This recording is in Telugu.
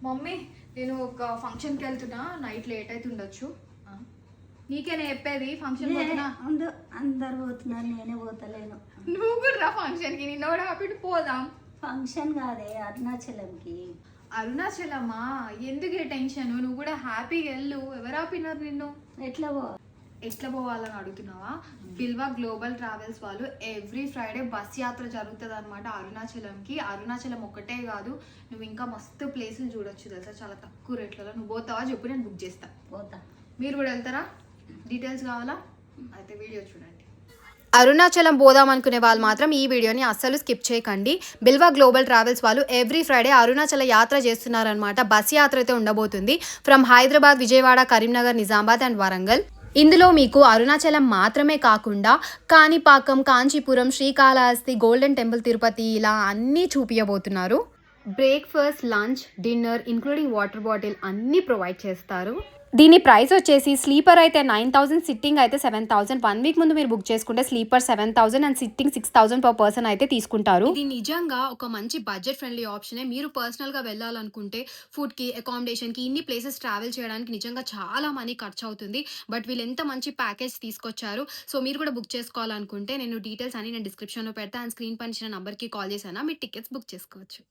మమ్మీ నేను ఒక ఫంక్షన్కి వెళ్తున్నా, నైట్ లేట్ అయితే ఉండొచ్చు. నీకేనా చెప్పేది? ఫంక్షన్ పోతున్నా. అందరు పోతున్నారు, నేనే పోతలేను. నువ్వు కూడా రా ఫంక్షన్కి, నిన్న కూడా హ్యాపీ పోదాం. ఫంక్షన్ కాదే, అరుణాచలంకి. అరుణాచలమా? ఎందుకు టెన్షన్? నువ్వు కూడా హ్యాపీగా వెళ్ళు. ఎవరు ఆపినారు నిన్ను? ఎట్లా పోవాలని అడుగుతున్నావా? బిల్వా గ్లోబల్ ట్రావెల్స్ వాళ్ళు ఎవ్రీ ఫ్రైడే బస్ యాత్ర జరుగుతుంది అనమాట అరుణాచలంకి. అరుణాచలం ఒక్కటే కాదు, నువ్వు ఇంకా మస్తు ప్లేసులు చూడొచ్చు తెలుసా, చాలా తక్కువ రేట్లలో. నువ్వు పోతావా చెప్పు, నేను బుక్ చేస్తా. పోతా. మీరు కూడా వెళ్తారా? డీటెయిల్స్ కావాలా? అయితే వీడియో చూడండి. అరుణాచలం పోదాం అనుకునే వాళ్ళు మాత్రం ఈ వీడియోని అస్సలు స్కిప్ చేయకండి. బిల్వా గ్లోబల్ ట్రావెల్స్ వాళ్ళు ఎవ్రీ ఫ్రైడే అరుణాచల యాత్ర చేస్తున్నారనమాట. బస్ యాత్ర అయితే ఉండబోతుంది ఫ్రమ్ హైదరాబాద్, విజయవాడ, కరీంనగర్, నిజామాబాద్ అండ్ వరంగల్. ఇందులో మీకు అరుణాచలం మాత్రమే కాకుండా కాణిపాకం, కాంచీపురం, శ్రీకాళహస్తి, గోల్డెన్ టెంపుల్, తిరుపతి ఇలా అన్నీ చూపించబోతున్నారు. Breakfast, lunch, dinner including water bottle అన్నీ ప్రొవైడ్ చేస్తారు. దీని ప్రైస్ వచ్చేసి స్లీపర్ అయితే 9,000, సిట్టింగ్ అయితే 7,000. 1 వీక్ ముందు మీరు బుక్ చేసుకుంటే sleeper 7,000 and sitting 6,000 per person అయితే తీసుకుంటారు. ఇది నిజంగా ఒక మంచి బడ్జెట్ ఫ్రెండ్లీ ఆప్షనే. మీరు పర్సనల్గా వెళ్ళాలనుకుంటే ఫుడ్కి, అకామిడేషన్కి, ఇన్ని ప్లేసెస్ ట్రావెల్ చేయడానికి నిజంగా చాలా మనీ ఖర్చు అవుతుంది. బట్ వీళ్ళు ఎంత మంచి ప్యాకేజ్ తీసుకొచ్చారు. సో మీరు కూడా బుక్ చేసుకోవాలనుకుంటే నేను డీటెయిల్స్ అన్ని నేను డిస్క్రిప్షన్లో పెడతా. అండ్ స్క్రీన్ పైన ఇచ్చిన నంబర్కి కాల్ చేసినా మీరు టికెట్స్ బుక్ చేసుకోవచ్చు.